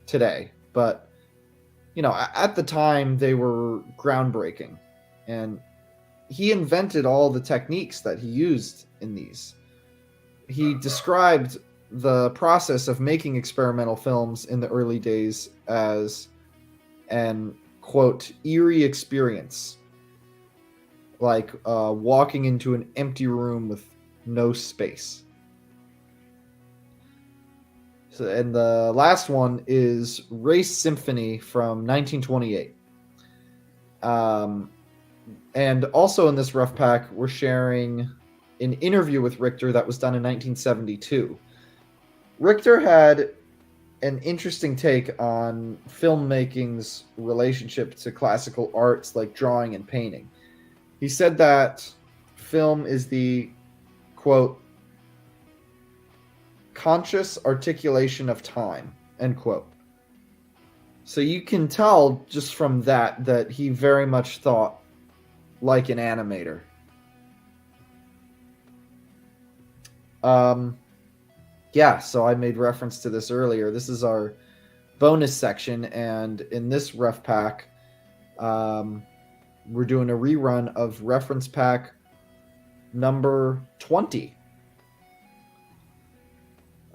today, but at the time they were groundbreaking, and he invented all the techniques that he used in these. He described the process of making experimental films in the early days as an, quote, eerie experience, like walking into an empty room with no space. So, and the last one is Race Symphony from 1928. And also in this rough pack, we're sharing an interview with Richter that was done in 1972. Richter had an interesting take on filmmaking's relationship to classical arts like drawing and painting. He said that film is the, quote, conscious articulation of time, end quote. So you can tell just from that he very much thought like an animator. Yeah, so I made reference to this earlier. This is our bonus section, and in this ref pack, we're doing a rerun of reference pack number 20.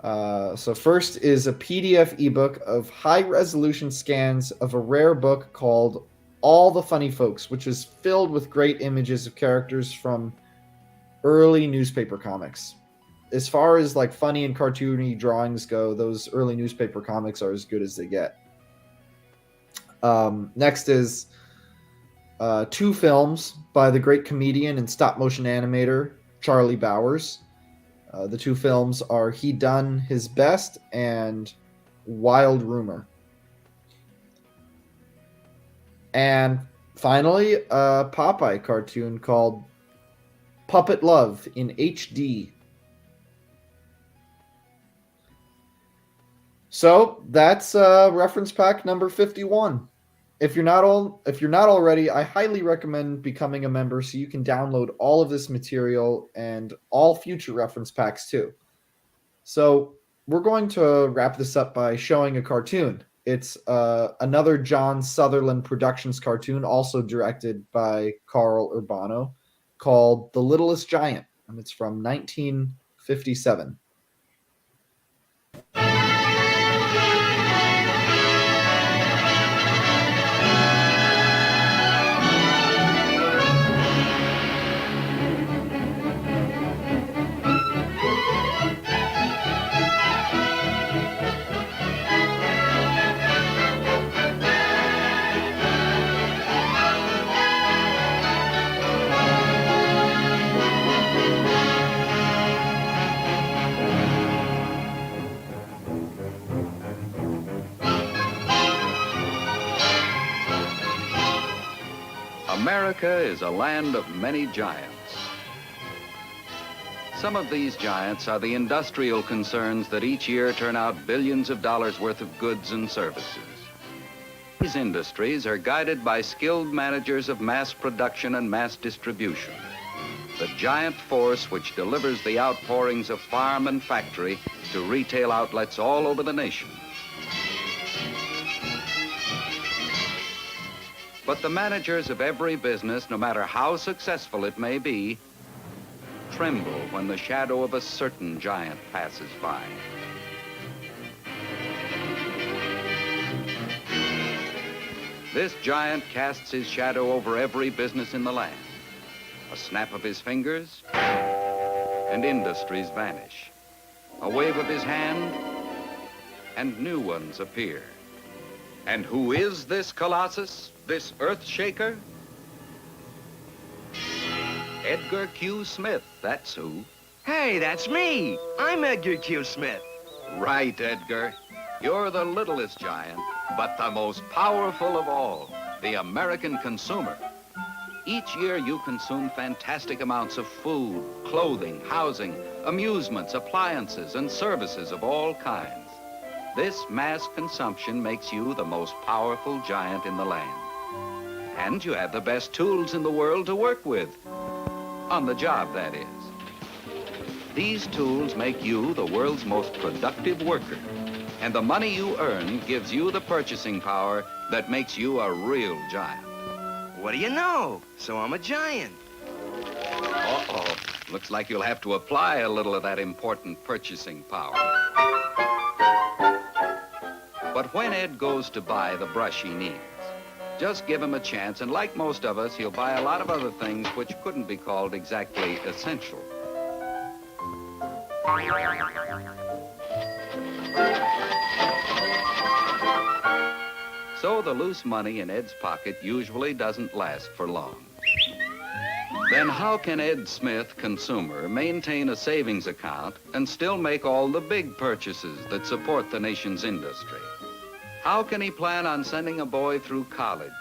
So first is a PDF ebook of high-resolution scans of a rare book called All the Funny Folks, which is filled with great images of characters from early newspaper comics. As far as like funny and cartoony drawings go, those early newspaper comics are as good as they get. Next is 2 films by the great comedian and stop-motion animator Charlie Bowers. The 2 films are He Done His Best and Wild Rumor. And finally, a Popeye cartoon called Puppet Love in HD. So that's reference pack number 51. If you're not already, I highly recommend becoming a member so you can download all of this material and all future reference packs too. So we're going to wrap this up by showing a cartoon. It's another John Sutherland Productions cartoon, also directed by Carl Urbano. called The Littlest Giant, and it's from 1957. America is a land of many giants. Some of these giants are the industrial concerns that each year turn out billions of dollars worth of goods and services. These industries are guided by skilled managers of mass production and mass distribution, the giant force which delivers the outpourings of farm and factory to retail outlets all over the nation. But the managers of every business, no matter how successful it may be, tremble when the shadow of a certain giant passes by. This giant casts his shadow over every business in the land. A snap of his fingers, and industries vanish. A wave of his hand, and new ones appear. And who is this colossus, this earth shaker? Edgar Q. Smith, that's who. Hey, that's me. I'm Edgar Q. Smith. Right, Edgar. You're the littlest giant, but the most powerful of all, the American consumer. Each year you consume fantastic amounts of food, clothing, housing, amusements, appliances, and services of all kinds. This mass consumption makes you the most powerful giant in the land. And you have the best tools in the world to work with. On the job, that is. These tools make you the world's most productive worker. And the money you earn gives you the purchasing power that makes you a real giant. What do you know? So I'm a giant. Uh-oh. Looks like you'll have to apply a little of that important purchasing power. But when Ed goes to buy the brush he needs, just give him a chance, and like most of us, he'll buy a lot of other things which couldn't be called exactly essential. So the loose money in Ed's pocket usually doesn't last for long. Then how can Ed Smith, consumer, maintain a savings account and still make all the big purchases that support the nation's industry? How can he plan on sending a boy through college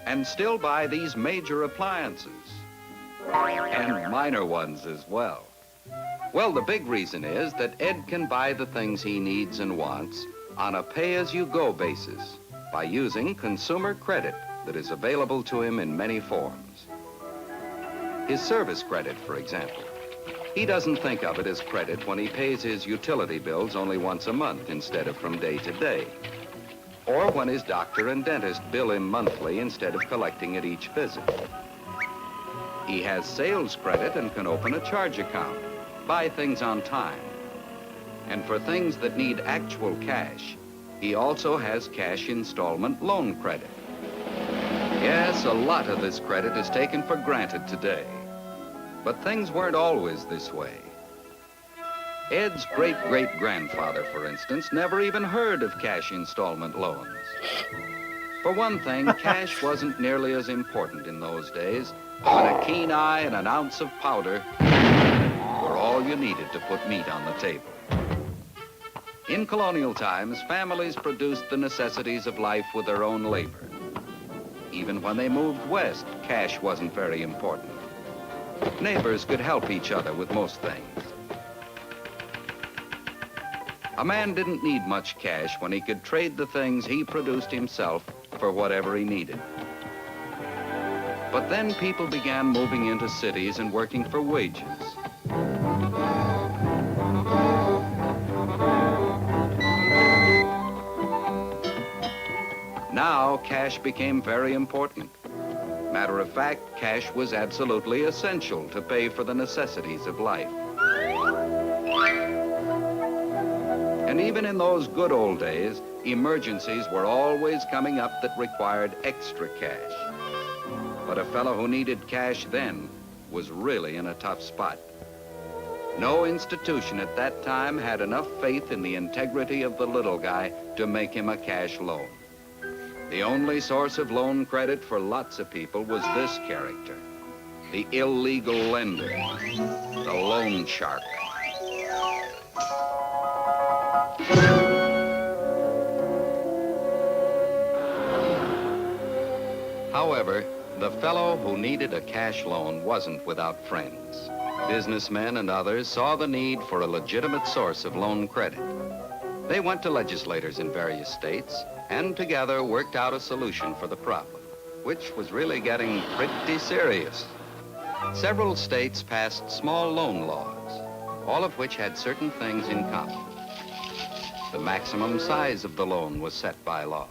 and still buy these major appliances? And minor ones as well. Well, the big reason is that Ed can buy the things he needs and wants on a pay-as-you-go basis by using consumer credit that is available to him in many forms. His service credit, for example. He doesn't think of it as credit when he pays his utility bills only once a month instead of from day to day. Or when his doctor and dentist bill him monthly instead of collecting at each visit. He has sales credit and can open a charge account, buy things on time. And for things that need actual cash, he also has cash installment loan credit. Yes, a lot of this credit is taken for granted today. But things weren't always this way. Ed's great-great-grandfather, for instance, never even heard of cash installment loans. For one thing, cash wasn't nearly as important in those days when a keen eye and an ounce of powder were all you needed to put meat on the table. In colonial times, families produced the necessities of life with their own labor. Even when they moved west, cash wasn't very important. Neighbors could help each other with most things. A man didn't need much cash when he could trade the things he produced himself for whatever he needed. But then people began moving into cities and working for wages. Now, cash became very important. Matter of fact, cash was absolutely essential to pay for the necessities of life. And even in those good old days, emergencies were always coming up that required extra cash. But a fellow who needed cash then was really in a tough spot. No institution at that time had enough faith in the integrity of the little guy to make him a cash loan. The only source of loan credit for lots of people was this character, the illegal lender, the loan shark. However, the fellow who needed a cash loan wasn't without friends. Businessmen and others saw the need for a legitimate source of loan credit. They went to legislators in various states and together worked out a solution for the problem, which was really getting pretty serious. Several states passed small loan laws, all of which had certain things in common. The maximum size of the loan was set by law.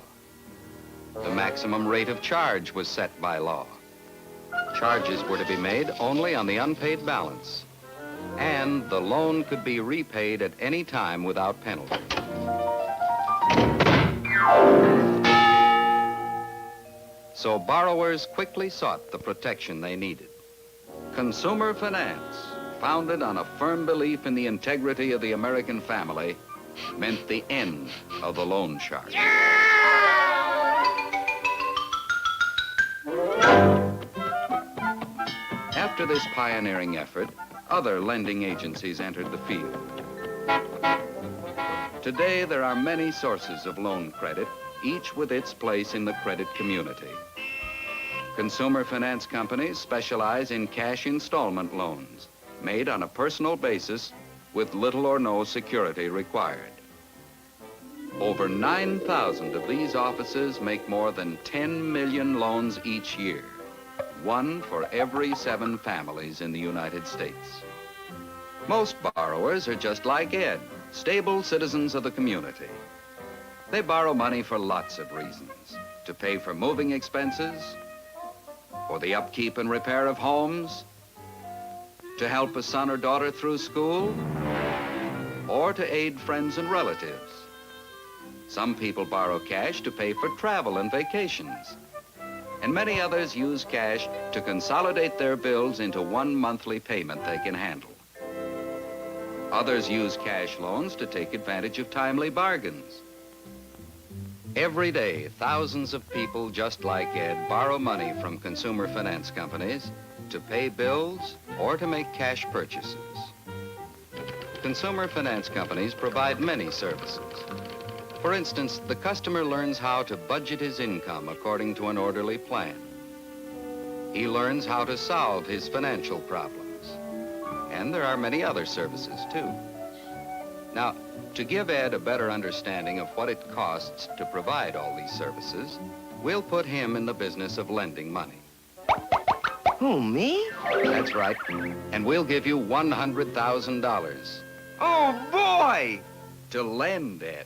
The maximum rate of charge was set by law. Charges were to be made only on the unpaid balance, and the loan could be repaid at any time without penalty. So borrowers quickly sought the protection they needed. Consumer finance, founded on a firm belief in the integrity of the American family, meant the end of the loan shark. After this pioneering effort, other lending agencies entered the field. Today, there are many sources of loan credit, each with its place in the credit community. Consumer finance companies specialize in cash installment loans, made on a personal basis with little or no security required. Over 9,000 of these offices make more than 10 million loans each year, one for every 7 families in the United States. Most borrowers are just like Ed, stable citizens of the community. They borrow money for lots of reasons: to pay for moving expenses, for the upkeep and repair of homes, to help a son or daughter through school, or to aid friends and relatives. Some people borrow cash to pay for travel and vacations, and many others use cash to consolidate their bills into one monthly payment they can handle. Others use cash loans to take advantage of timely bargains. Every day, thousands of people just like Ed borrow money from consumer finance companies to pay bills or to make cash purchases. Consumer finance companies provide many services. For instance, the customer learns how to budget his income according to an orderly plan. He learns how to solve his financial problems. And there are many other services, too. Now, to give Ed a better understanding of what it costs to provide all these services, we'll put him in the business of lending money. Who, me? That's right. And we'll give you $100,000 Oh, boy! to lend, Ed.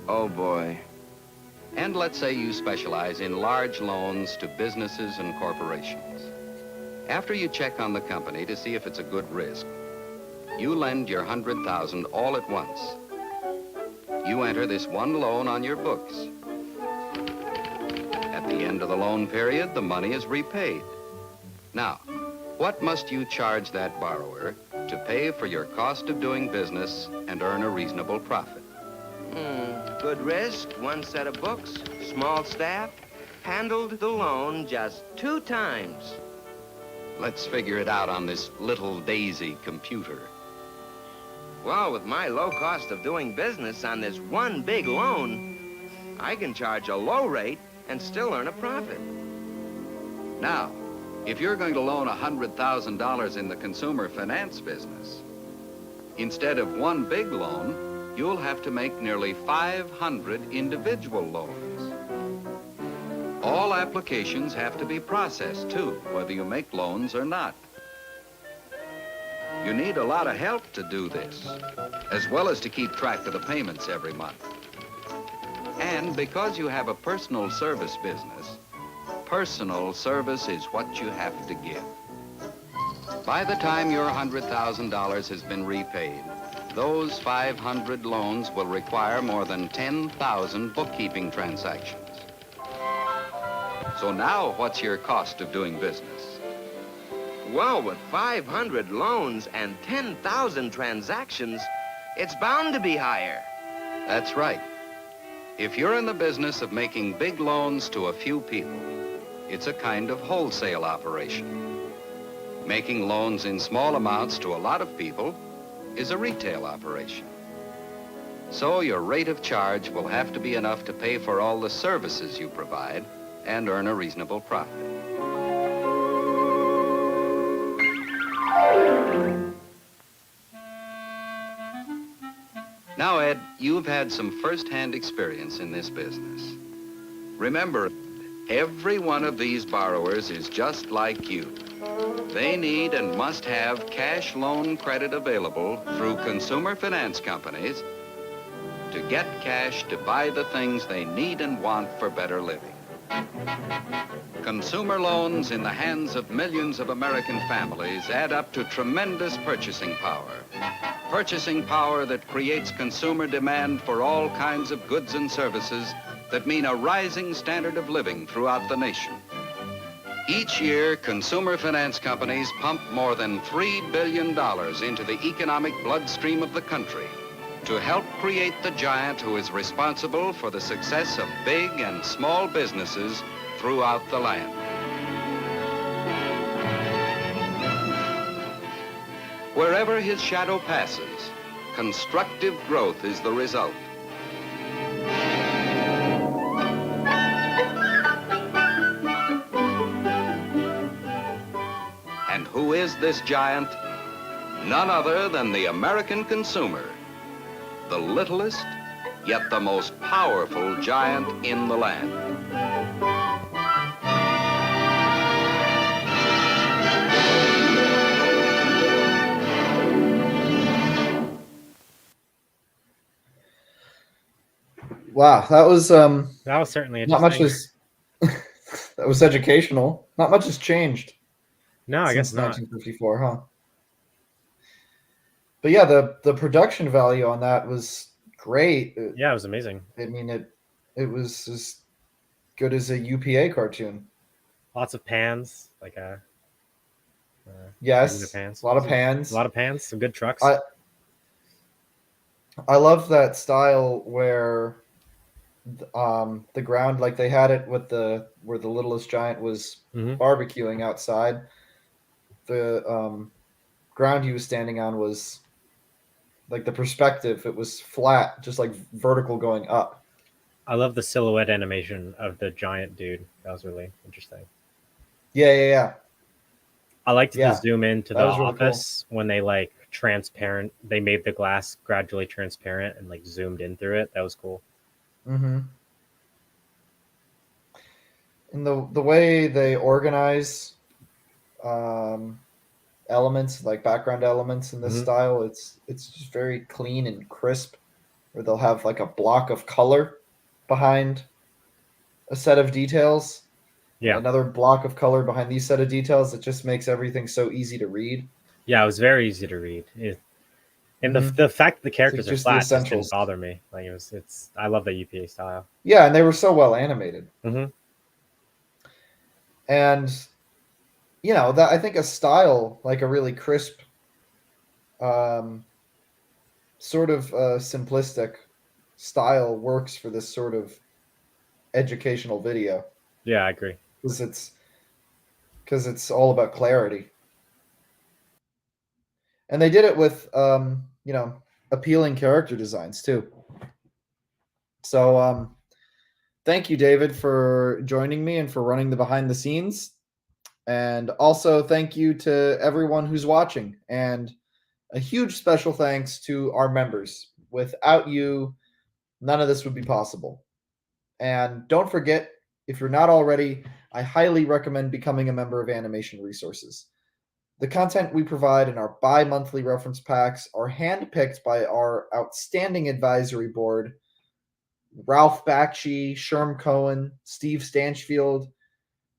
Oh, boy. And let's say you specialize in large loans to businesses and corporations. After you check on the company to see if it's a good risk, you lend your $100,000 all at once. You enter this one loan on your books. At the end of the loan period, the money is repaid. Now, what must you charge that borrower to pay for your cost of doing business and earn a reasonable profit? Good risk, one set of books, small staff, handled the loan just 2 times. Let's figure it out on this little Daisy computer. Well, with my low cost of doing business on this one big loan, I can charge a low rate and still earn a profit. Now, if you're going to loan $100,000 in the consumer finance business, instead of one big loan, you'll have to make nearly 500 individual loans. All applications have to be processed, too, whether you make loans or not. You need a lot of help to do this, as well as to keep track of the payments every month. And because you have a personal service business, personal service is what you have to give. By the time your $100,000 has been repaid, those 500 loans will require more than 10,000 bookkeeping transactions. So now, what's your cost of doing business? Well, with 500 loans and 10,000 transactions, it's bound to be higher. That's right. If you're in the business of making big loans to a few people, it's a kind of wholesale operation. Making loans in small amounts to a lot of people is a retail operation. So your rate of charge will have to be enough to pay for all the services you provide and earn a reasonable profit. Now, Ed, you've had some first-hand experience in this business. Remember, every one of these borrowers is just like you. They need and must have cash loan credit available through consumer finance companies to get cash to buy the things they need and want for better living. Consumer loans in the hands of millions of American families add up to tremendous purchasing power. Purchasing power that creates consumer demand for all kinds of goods and services that mean a rising standard of living throughout the nation. Each year, consumer finance companies pump more than $3 billion into the economic bloodstream of the country to help create the giant who is responsible for the success of big and small businesses throughout the land. Wherever his shadow passes, constructive growth is the result. And who is this giant? None other than the American consumer, the littlest, yet the most powerful giant in the land. Wow, that was certainly not interesting. much has that was educational. Not much has changed. No, I since guess not. 1954, huh? But yeah, the production value on that was great. Yeah, it was amazing. I mean, it was as good as a UPA cartoon. Lots of pans, like Yes, pans. a lot of pans. A lot of pans. Some good trucks. I love that style where the ground, like they had it with where the littlest giant was barbecuing outside. The ground he was standing on was like the perspective. It was flat, just like vertical going up. I love the silhouette animation of the giant dude. That was really interesting. Yeah. I liked the zoom into the really office when they like transparent. They made the glass gradually transparent and like zoomed in through it. That was cool. Mm-hmm. And the way they organize elements, like background elements in this style, it's just very clean and crisp. Where they'll have like a block of color behind a set of details. Yeah. Another block of color behind these set of details. It just makes everything so easy to read. Yeah, it was very easy to read. And the fact that the characters are flat just didn't bother me. Like I love the UPA style. Yeah, and they were so well animated. Mm-hmm. And that I think a style like a really crisp, sort of simplistic style works for this sort of educational video. Yeah, I agree. Because it's all about clarity. And they did it with appealing character designs too. So thank you, David, for joining me and for running the behind the scenes. And also thank you to everyone who's watching. And a huge special thanks to our members. Without you, none of this would be possible. And don't forget, if you're not already, I highly recommend becoming a member of Animation Resources. The content we provide in our bi-monthly reference packs are handpicked by our outstanding advisory board, Ralph Bakshi, Sherm Cohen, Steve Stanchfield,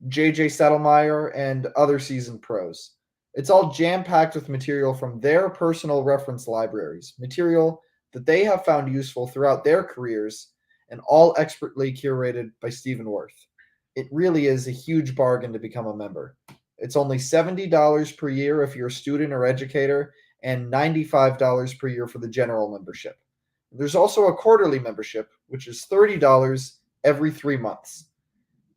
JJ Settlemeyer, and other seasoned pros. It's all jam-packed with material from their personal reference libraries, material that they have found useful throughout their careers, and all expertly curated by Stephen Worth. It really is a huge bargain to become a member. It's only $70 per year if you're a student or educator, and $95 per year for the general membership. There's also a quarterly membership, which is $30 every 3 months.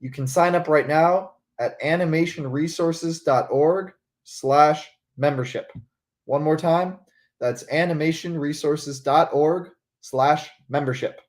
You can sign up right now at animationresources.org/membership. One more time, that's animationresources.org/membership.